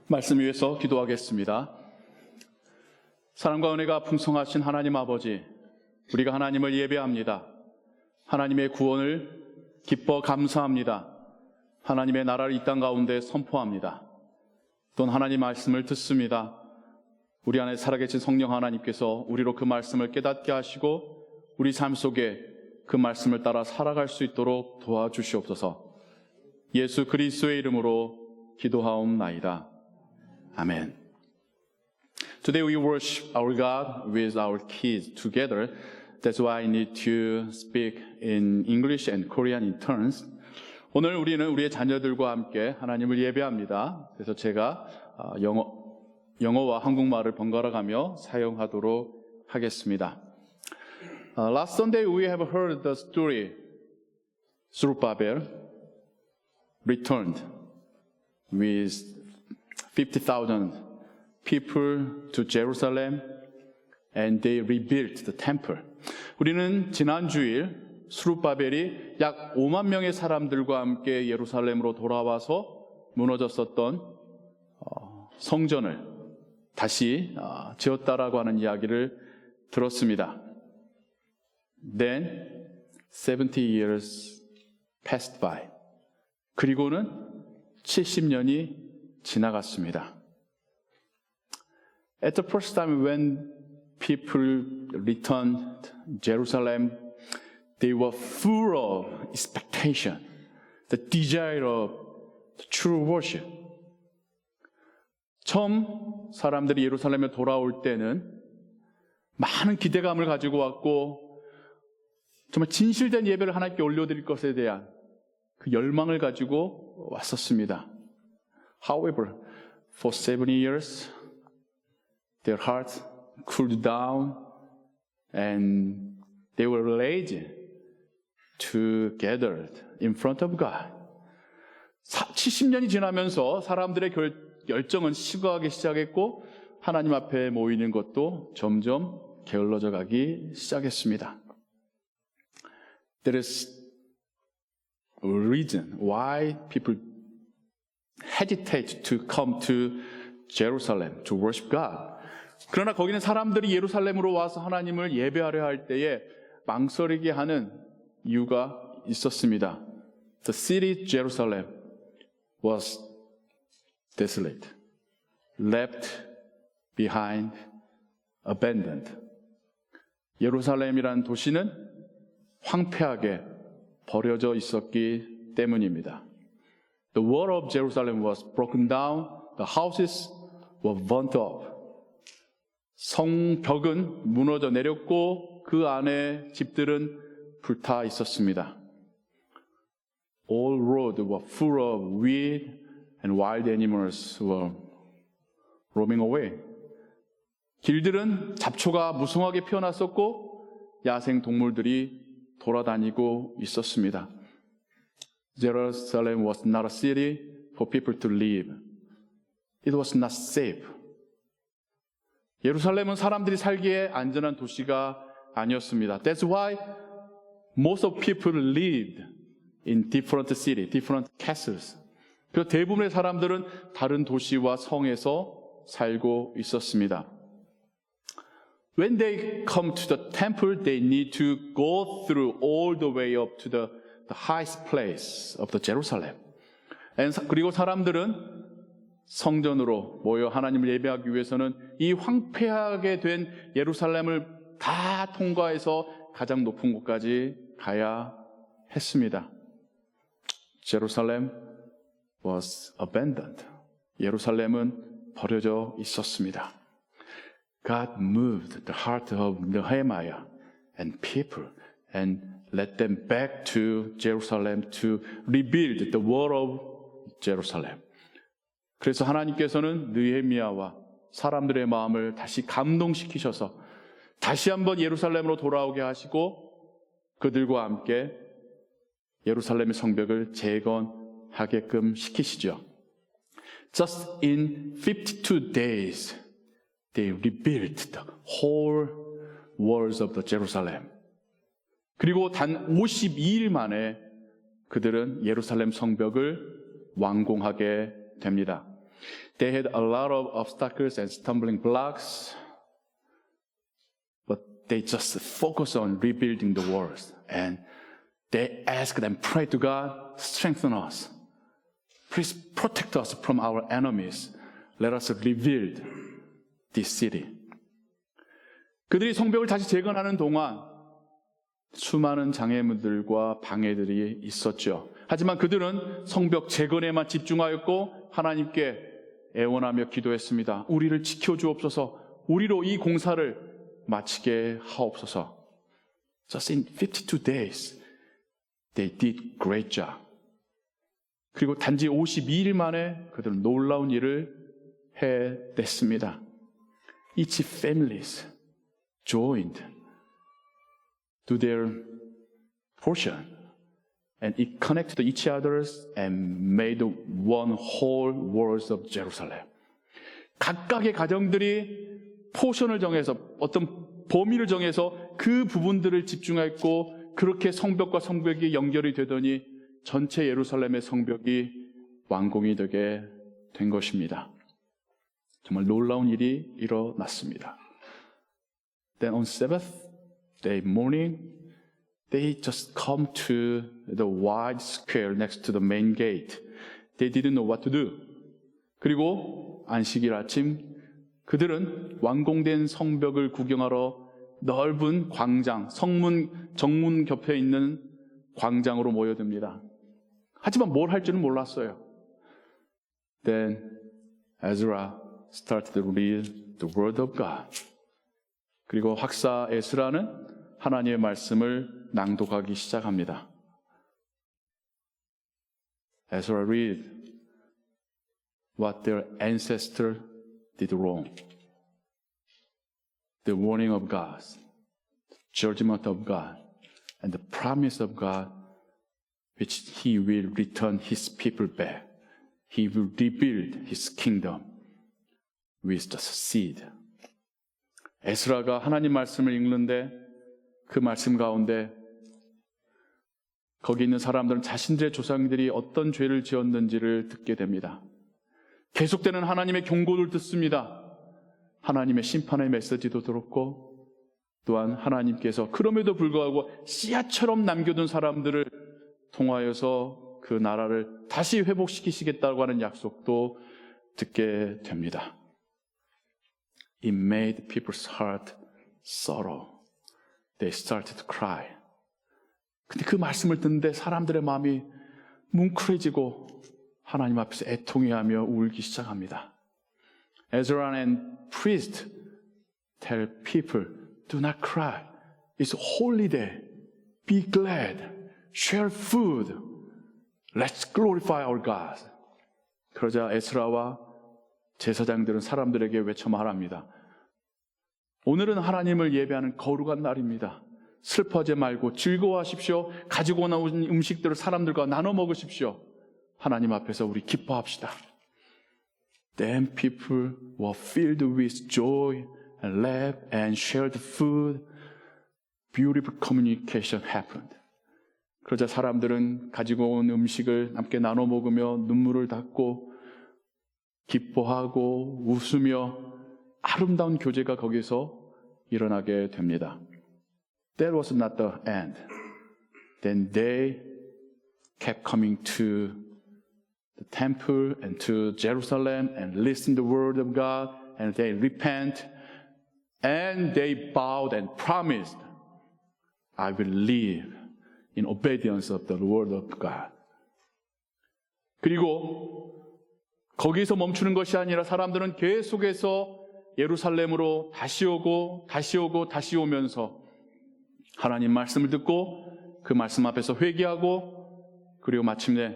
말씀 위해서 기도하겠습니다. 사랑과 은혜가 풍성하신 하나님 아버지, 우리가 하나님을 예배합니다. 하나님의 구원을 기뻐 감사합니다. 하나님의 나라를 이 땅 가운데 선포합니다. 또한 하나님 말씀을 듣습니다. 우리 안에 살아계신 성령 하나님께서 우리로 그 말씀을 깨닫게 하시고 우리 삶 속에 그 말씀을 따라 살아갈 수 있도록 도와주시옵소서. 예수 그리스도의 이름으로 기도하옵나이다. 아멘. Today we worship our God with our kids together. That's why I need to speak in English and Korean in turns. 오늘 우리는 우리의 자녀들과 함께 하나님을 예배합니다. 그래서 제가 영어와 한국말을 번갈아 가며 사용하도록 하겠습니다. Last Sunday we have heard the story. Zerubbabel returned with 50,000 people to Jerusalem and they rebuilt the temple. 우리는 지난 주일 스룹바벨이 약 5만 명의 사람들과 함께 예루살렘으로 돌아와서 무너졌었던 성전을 다시 지었다라고 하는 이야기를 들었습니다. Then 70 years passed by. 그리고는 70년이 지나갔습니다. At the first time when people returned to Jerusalem, they were full of expectation, the desire of true worship. 처음 사람들이 예루살렘에 돌아올 때는 많은 기대감을 가지고 왔고 정말 진실된 예배를 하나님께 올려드릴 것에 대한 그 열망을 가지고 왔었습니다. However, for 70 years, their hearts cooled down and they were lazy to gather in front of God. 70년이 지나면서 사람들의 열정은 식어가기 시작했고 하나님 앞에 모이는 것도 점점 게을러져 가기 시작했습니다. There is a reason why people hesitate to come to Jerusalem to worship God. 그러나 거기는 사람들이 예루살렘으로 와서 하나님을 예배하려 할 때에 망설이게 하는 이유가 있었습니다. The city Jerusalem was desolate, left behind, abandoned. 예루살렘이라는 도시는 황폐하게 버려져 있었기 때문입니다. The wall of Jerusalem was broken down, the houses were burnt up. 성벽은 무너져 내렸고 그 안에 집들은 불타 있었습니다. All roads were full of weed and wild animals were roaming away. 길들은 잡초가 무성하게 피어났었고 야생 동물들이 돌아다니고 있었습니다. Jerusalem was not a city for people to live. It was not safe. 예루살렘은 사람들이 살기에 안전한 도시가 아니었습니다. That's why most of people lived in different cities, different castles. 그래서 대부분의 사람들은 다른 도시와 성에서 살고 있었습니다. When they come to the temple, they need to go through all the way up to the highest place of the Jerusalem. 그리고 사람들은 성전으로 모여 하나님을 예배하기 위해서는 이 황폐하게 된 예루살렘을 다 통과해서 가장 높은 곳까지 가야 했습니다. Jerusalem was abandoned. 예루살렘은 버려져 있었습니다. God moved the heart of Nehemiah and people and led them back to Jerusalem to rebuild the wall of Jerusalem. 그래서 하나님께서는 느헤미야와 사람들의 마음을 다시 감동시키셔서 다시 한번 예루살렘으로 돌아오게 하시고 그들과 함께 예루살렘의 성벽을 재건하게끔 시키시죠. Just in 52 days, they rebuilt the whole walls of the Jerusalem. 그리고 단 52일 만에 그들은 예루살렘 성벽을 완공하게 됩니다. They had a lot of obstacles and stumbling blocks, but they just focused on rebuilding the walls. And they asked and prayed to God, strengthen us. Please protect us from our enemies. Let us rebuild this city. 그들이 성벽을 다시 재건하는 동안 수많은 장애물들과 방해들이 있었죠. 하지만 그들은 성벽 재건에만 집중하였고 하나님께 애원하며 기도했습니다. 우리를 지켜주옵소서, 우리로 이 공사를 마치게 하옵소서. Just in 52 days, they did great job. 그리고 단지 52일 만에 그들은 놀라운 일을 해냈습니다. Each families joined to their portion, and it connected each other and made one whole world of Jerusalem. 각각의 가정들이 포션을 정해서 어떤 범위를 정해서 그 부분들을 집중했고 그렇게 성벽과 성벽이 연결이 되더니 전체 예루살렘의 성벽이 완공이 되게 된 것입니다. 정말 놀라운 일이 일어났습니다. Then on seventh day morning, they just come to the wide square next to the main gate. They didn't know what to do. 그리고 안식일 아침 그들은 완공된 성벽을 구경하러 넓은 광장, 성문, 정문 곁에 있는 광장으로 모여듭니다. 하지만 뭘 할 줄은 몰랐어요. Then Ezra started to read the word of God. 그리고 학사 에스라는 하나님의 말씀을 낭독하기 시작합니다. Ezra read what their ancestor did wrong. The warning of God, the judgment of God, and the promise of God, which He will return His people back. He will rebuild His kingdom with the seed. 에스라가 하나님 말씀을 읽는데 그 말씀 가운데 거기 있는 사람들은 자신들의 조상들이 어떤 죄를 지었는지를 듣게 됩니다. 계속되는 하나님의 경고를 듣습니다. 하나님의 심판의 메시지도 들었고 또한 하나님께서 그럼에도 불구하고 씨앗처럼 남겨둔 사람들을 통하여서 그 나라를 다시 회복시키시겠다고 하는 약속도 듣게 됩니다. It made people's heart sorrow. They started to cry. 근데 그 말씀을 듣는데 사람들의 마음이 뭉클해지고 하나님 앞에서 애통해하며 울기 시작합니다. Ezra and priest tell people, do not cry. It's holy day. Be glad. Share food. Let's glorify our God. 그러자 에스라와 제사장들은 사람들에게 외쳐 말합니다. 오늘은 하나님을 예배하는 거룩한 날입니다. 슬퍼하지 말고 즐거워하십시오. 가지고 나온 음식들을 사람들과 나눠 먹으십시오. 하나님 앞에서 우리 기뻐합시다. Then people were filled with joy and laughed and shared food. Beautiful communication happened. 그러자 사람들은 가지고 온 음식을 함께 나눠 먹으며 눈물을 닦고 기뻐하고 웃으며 아름다운 교제가 거기서 일어나게 됩니다. That was not the end. Then they kept coming to the temple and to Jerusalem and listen to the word of God and they repent and they bowed and promised, I will live in obedience of the word of God. 그리고 거기서 멈추는 것이 아니라 사람들은 계속해서 예루살렘으로 다시 오고 다시 오고 다시 오면서 하나님 말씀을 듣고 그 말씀 앞에서 회개하고 그리고 마침내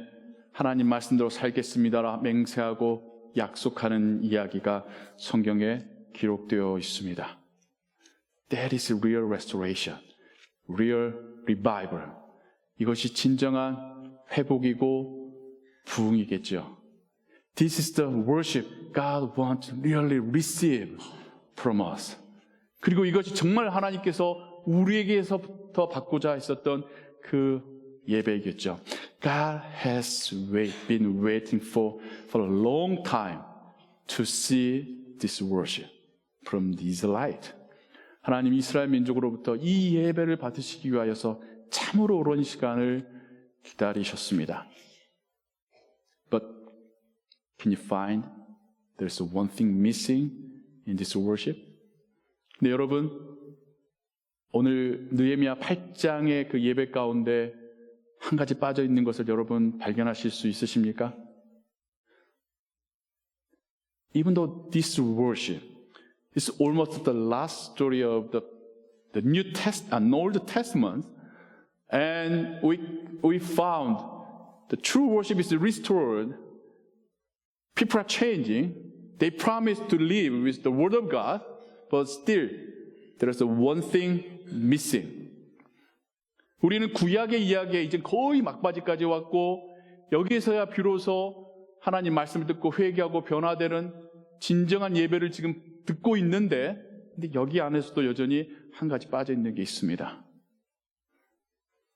하나님 말씀대로 살겠습니다라 맹세하고 약속하는 이야기가 성경에 기록되어 있습니다. That is real restoration, real revival. 이것이 진정한 회복이고 부흥이겠죠. This is the worship God wants to really receive from us. 그리고 이것이 정말 하나님께서 우리에게서부터 받고자 했었던 그 예배이겠죠. God has been waiting for a long time to see this worship from the Israelite. 하나님 이스라엘 민족으로부터 이 예배를 받으시기 위하여서 참으로 오랜 시간을 기다리셨습니다. But can you find there's one thing missing in this worship? 네, 여러분, 오늘 느헤미야 8장의 그 예배 가운데 한 가지 빠져 있는 것을 여러분 발견하실 수 있으십니까? Even though this worship is almost the last story of the Old Testament, and we found the true worship is restored. People are changing. They promise to live with the Word of God, but still there is one thing missing. 우리는 구약의 이야기에 이제 거의 막바지까지 왔고 여기에서야 비로소 하나님 말씀을 듣고 회개하고 변화되는 진정한 예배를 지금 듣고 있는데, 근데 여기 안에서도 여전히 한 가지 빠져 있는 게 있습니다.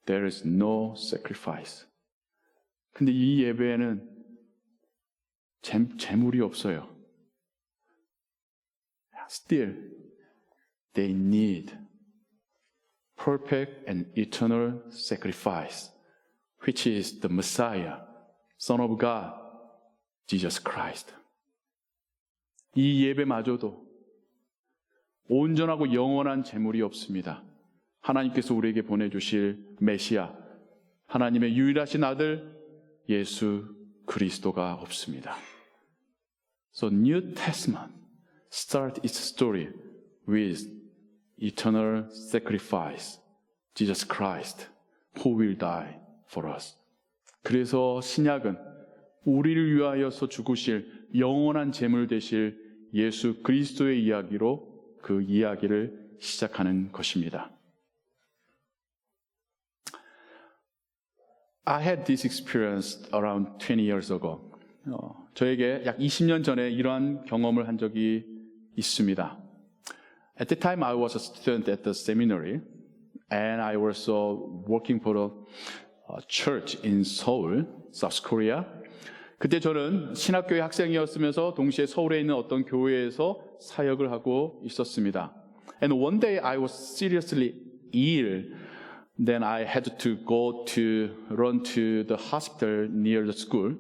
There is no sacrifice. 근데 이 예배에는 재물이 없어요. Still, they need perfect and eternal sacrifice, which is the Messiah, Son of God, Jesus Christ. 이 예배마저도 온전하고 영원한 재물이 없습니다. 하나님께서 우리에게 보내주실 메시아, 하나님의 유일하신 아들 예수 그리스도가 없습니다. So New Testament start its story with eternal sacrifice, Jesus Christ, who will die for us. 그래서 신약은 우리를 위하여서 죽으실 영원한 제물 되실 예수 그리스도의 이야기로 그 이야기를 시작하는 것입니다. I had this experience around 20 years ago. 저에게 약 20년 전에 이러한 경험을 한 적이 있습니다. At the time I was a student at the seminary and I was working for a church in Seoul, South Korea. 그때 저는 신학교의 학생이었으면서 동시에 서울에 있는 어떤 교회에서 사역을 하고 있었습니다. And one day I was seriously ill. Then I had to run to the hospital near the school.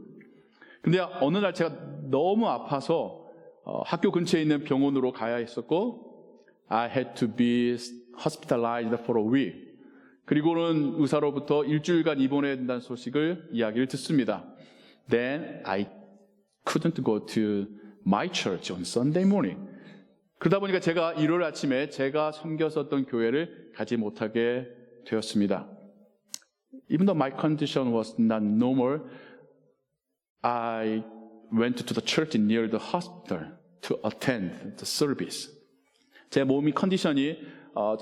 근데 어느 날 제가 너무 아파서 학교 근처에 있는 병원으로 가야 했었고, I had to be hospitalized for a week. 그리고는 의사로부터 일주일간 입원해야 된다는 소식을 이야기를 듣습니다. Then I couldn't go to my church on Sunday morning. 그러다 보니까 제가 일요일 아침에 제가 섬겼었던 교회를 가지 못하게 되었습니다. Even though my condition was not normal, I went to the church near the hospital to attend the service. 제 몸이 컨디션이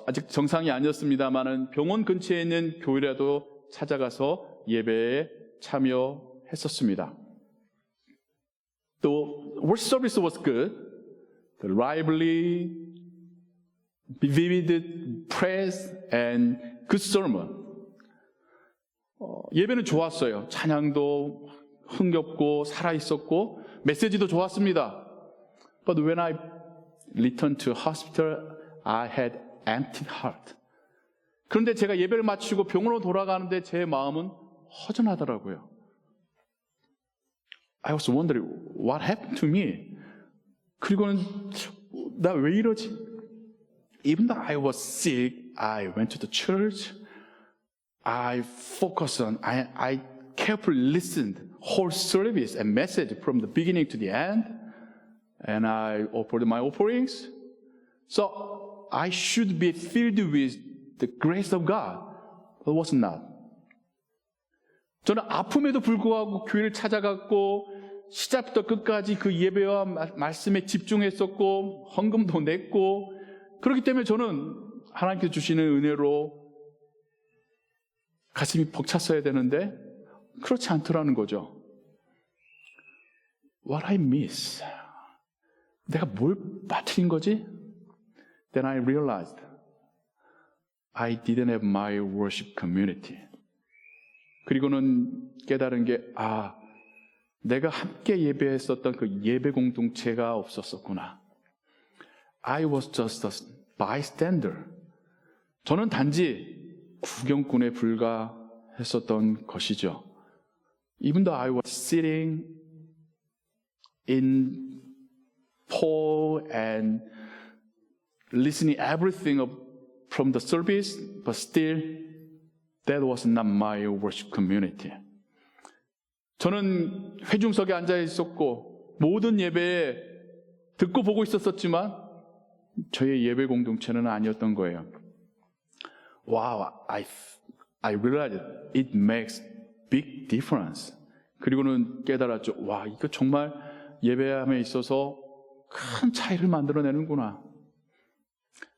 아직 정상이 아니었습니다만은 병원 근처에 있는 교회라도 찾아가서 예배에 참여했었습니다. The worship service was good. The lively, vivid praise and good sermon. 예배는 좋았어요. 찬양도 흥겹고 살아있었고 메시지도 좋았습니다. But when I returned to hospital, I had empty heart. 그런데 제가 예배를 마치고 병원으로 돌아가는데 제 마음은 허전하더라고요. I was wondering what happened to me. 그리고는 나 왜 이러지? Even though I was sick, I went to the church. I focused on, I carefully listened whole service and message from the beginning to the end. And I offered my offerings. So I should be filled with the grace of God. But was not. 저는 아픔에도 불구하고 교회를 찾아갔고 시작부터 끝까지 그 예배와 말씀에 집중했었고 헌금도 냈고 그렇기 때문에 저는 하나님께서 주시는 은혜로 가슴이 벅찼어야 되는데 그렇지 않더라는 거죠. What I miss? 내가 뭘 빠뜨린 거지? Then I realized I didn't have my worship community. 그리고는 깨달은 게 내가 함께 예배했었던 그 예배 공동체가 없었었구나. I was just a bystander. 저는 단지 구경꾼에 불과했었던 것이죠. Even though I was sitting in Paul and listening everything from the service, but still that was not my worship community. 저는 회중석에 앉아 있었고 모든 예배에 듣고 보고 있었지만 저의 예배 공동체는 아니었던 거예요. Wow, I realized it makes big difference. 그리고는 깨달았죠. 와, 이거 정말 예배함에 있어서 큰 차이를 만들어내는구나.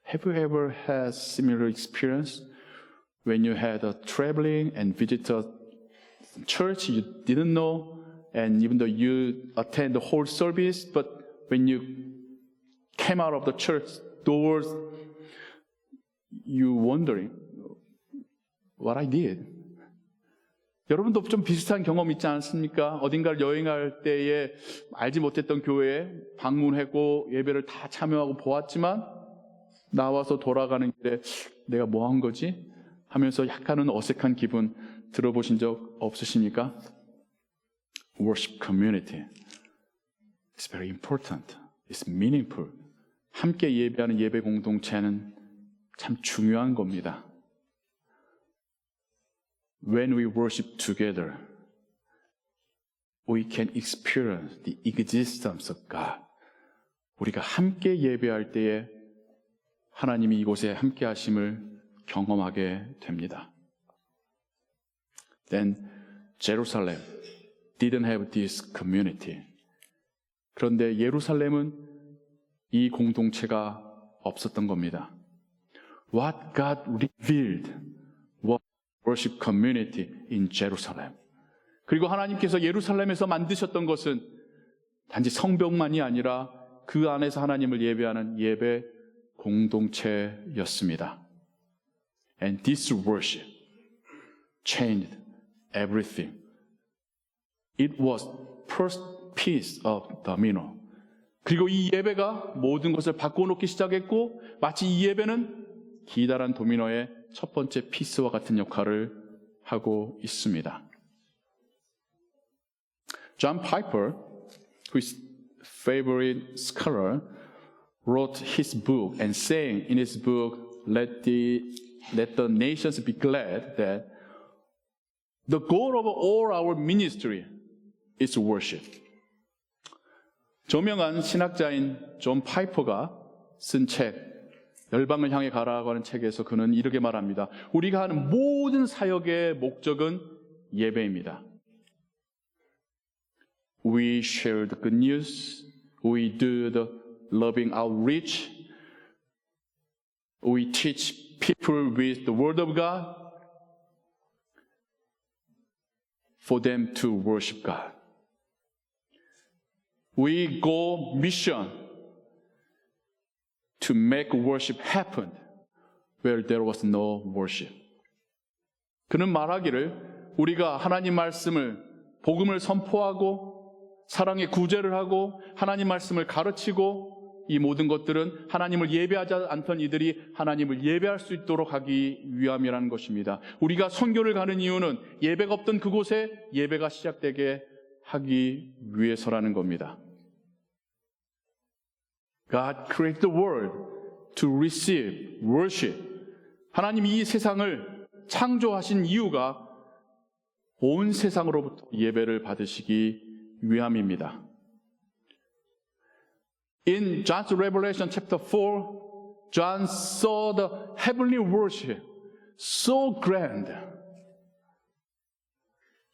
Have you ever had similar experience when you had a traveling and visited church you didn't know, and even though you attend the whole service, but when you came out of the church doors, you wondering what I did. 여러분도 좀 비슷한 경험 있지 않습니까? 어딘가를 여행할 때에 알지 못했던 교회에 방문하고 예배를 다 참여하고 보았지만 나와서 돌아가는 길에 내가 뭐 한 거지? 하면서 약간은 어색한 기분 들어보신 적 없으십니까? Worship community. It's very important. It's meaningful. 함께 예배하는 예배 공동체는 참 중요한 겁니다. When we worship together, we can experience the existence of God. 우리가 함께 예배할 때에 하나님이 이곳에 함께 하심을 경험하게 됩니다. Then Jerusalem didn't have this community. 그런데 예루살렘은 이 공동체가 없었던 겁니다. What God revealed was worship community in Jerusalem. 그리고 하나님께서 예루살렘에서 만드셨던 것은 단지 성벽만이 아니라 그 안에서 하나님을 예배하는 예배 공동체였습니다. And this worship changed everything. It was first piece of domino. 그리고 이 예배가 모든 것을 바꿔놓기 시작했고 마치 이 예배는 기다란 도미노의 첫 번째 피스와 같은 역할을 하고 있습니다. John Piper, who is favorite scholar, wrote his book and saying in his book, Let the nations be glad that the goal of all our ministry is worship. 저명한 신학자인 존 파이퍼가 쓴 책, 열방을 향해 가라고 하는 책에서 그는 이렇게 말합니다. 우리가 하는 모든 사역의 목적은 예배입니다. We share the good news. We do the loving outreach. We teach people with the word of God for them to worship God. We go mission to make worship happen where there was no worship. 그는 말하기를 우리가 하나님 말씀을 복음을 선포하고 사랑의 구제를 하고 하나님 말씀을 가르치고 이 모든 것들은 하나님을 예배하지 않던 이들이 하나님을 예배할 수 있도록 하기 위함이라는 것입니다. 우리가 선교를 가는 이유는 예배가 없던 그곳에 예배가 시작되게 하기 위해서라는 겁니다. God created the world to receive worship. 하나님이 이 세상을 창조하신 이유가 온 세상으로부터 예배를 받으시기 위함입니다. In John's Revelation chapter 4, John saw the heavenly worship so grand.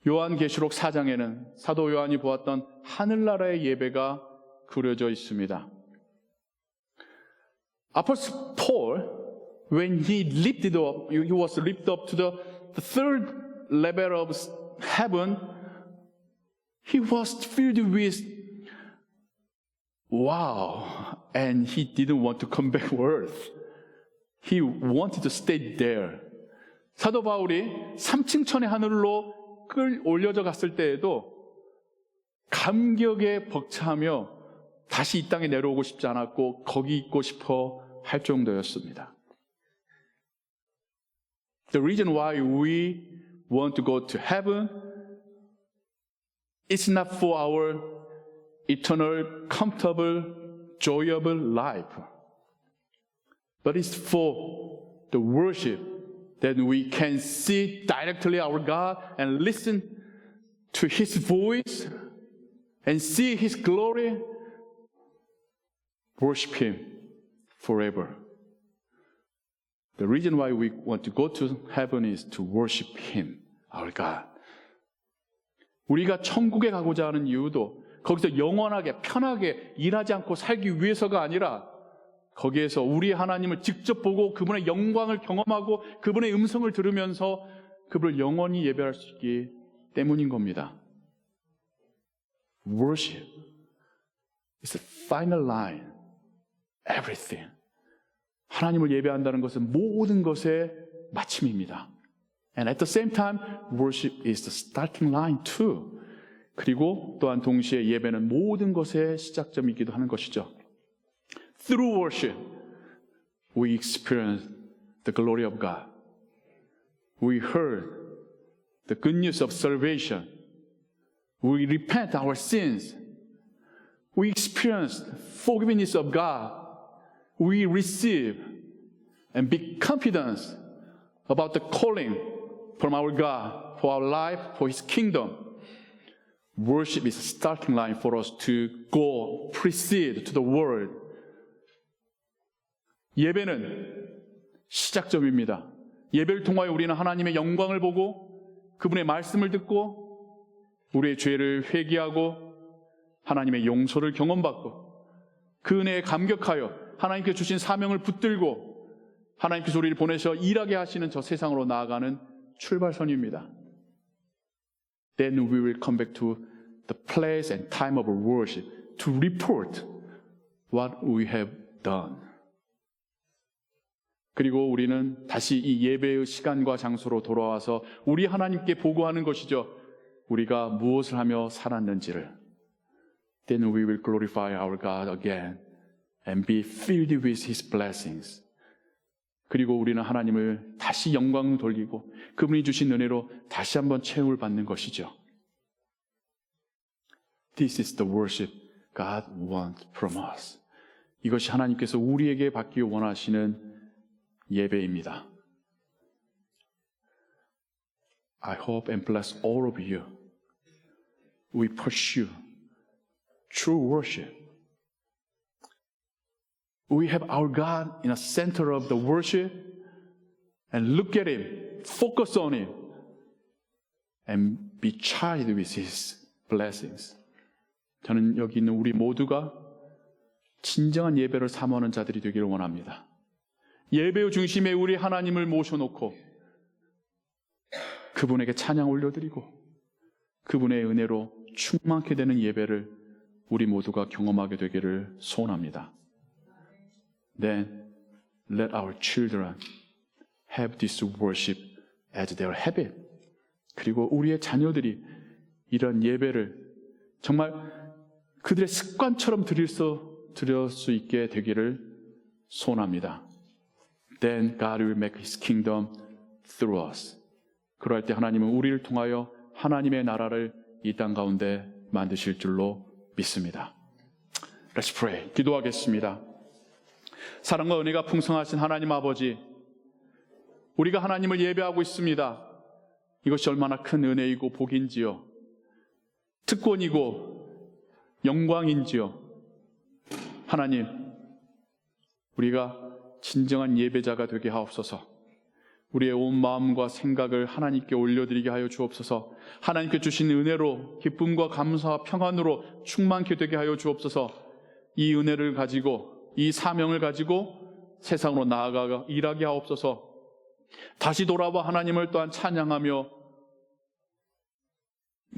요한계시록 4장에는 사도 요한이 보았던 하늘나라의 예배가 그려져 있습니다. Apostle Paul, when he was lifted up to the third level of heaven, he was filled with wow, and he didn't want to come back to earth. He wanted to stay there. 사도 바울이 3층천의 하늘로 끌 올려져 갔을 때에도 감격에 벅차며 다시 이 땅에 내려오고 싶지 않았고 거기 있고 싶어 할 정도였습니다. The reason why we want to go to heaven is not for our eternal, comfortable, enjoyable life, but it's for the worship that we can see directly our God and listen to His voice and see His glory, worship Him forever. The reason why we want to go to heaven is to worship Him, our God. 우리가 천국에 가고자 하는 이유도 거기서 영원하게 편하게 일하지 않고 살기 위해서가 아니라 거기에서 우리 하나님을 직접 보고 그분의 영광을 경험하고 그분의 음성을 들으면서 그분을 영원히 예배할 수 있기 때문인 겁니다. Worship is the final line. Everything. 하나님을 예배한다는 것은 모든 것의 마침입니다. And at the same time, worship is the starting line too. 그리고 또한 동시에 예배는 모든 것의 시작점이기도 하는 것이죠. Through worship, we experience the glory of God. We heard the good news of salvation. We repent our sins. We experience forgiveness of God. We receive and be confident about the calling from our God for our life, for His kingdom. Worship is a starting line for us to go, proceed to the world. 예배는 시작점입니다. 예배를 통하여 우리는 하나님의 영광을 보고 그분의 말씀을 듣고 우리의 죄를 회개하고 하나님의 용서를 경험받고 그 은혜에 감격하여 하나님께 주신 사명을 붙들고 하나님께서 우리를 보내셔 일하게 하시는 저 세상으로 나아가는 출발선입니다. Then we will come back to the place and time of worship to report what we have done. 그리고 우리는 다시 이 예배의 시간과 장소로 돌아와서 우리 하나님께 보고하는 것이죠. 우리가 무엇을 하며 살았는지를. Then we will glorify our God again and be filled with His blessings. 그리고 우리는 하나님을 다시 영광을 돌리고 그분이 주신 은혜로 다시 한번 체험을 받는 것이죠. This is the worship God wants from us. 이것이 하나님께서 우리에게 받기 원하시는 예배입니다. I hope and bless all of you. We pursue true worship. We have our God in the center of the worship and look at Him, focus on Him, and be charged with His blessings. 저는 여기 있는 우리 모두가 진정한 예배를 사모하는 자들이 되기를 원합니다. 예배의 중심에 우리 하나님을 모셔놓고 그분에게 찬양 올려드리고 그분의 은혜로 충만케 되는 예배를 우리 모두가 경험하게 되기를 소원합니다. Then let our children have this worship as their habit. 그리고 우리의 자녀들이 이런 예배를 정말 그들의 습관처럼 드릴 수 있게 되기를 소원합니다. Then God will make His kingdom through us. 그럴 때 하나님은 우리를 통하여 하나님의 나라를 이 땅 가운데 만드실 줄로 믿습니다. Let's pray. 기도하겠습니다. 사랑과 은혜가 풍성하신 하나님 아버지, 우리가 하나님을 예배하고 있습니다. 이것이 얼마나 큰 은혜이고 복인지요. 특권이고 영광인지요. 하나님, 우리가 진정한 예배자가 되게 하옵소서. 우리의 온 마음과 생각을 하나님께 올려드리게 하여 주옵소서. 하나님께 주신 은혜로 기쁨과 감사와 평안으로 충만케 되게 하여 주옵소서. 이 은혜를 가지고 이 사명을 가지고 세상으로 나아가 일하게 하옵소서. 다시 돌아와 하나님을 또한 찬양하며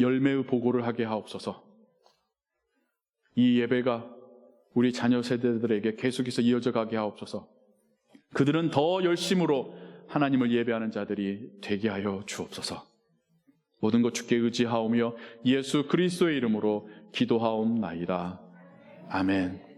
열매의 보고를 하게 하옵소서. 이 예배가 우리 자녀 세대들에게 계속해서 이어져 가게 하옵소서. 그들은 더 열심으로 하나님을 예배하는 자들이 되게 하여 주옵소서. 모든 것 주께 의지하오며 예수 그리스도의 이름으로 기도하옵나이다. 아멘.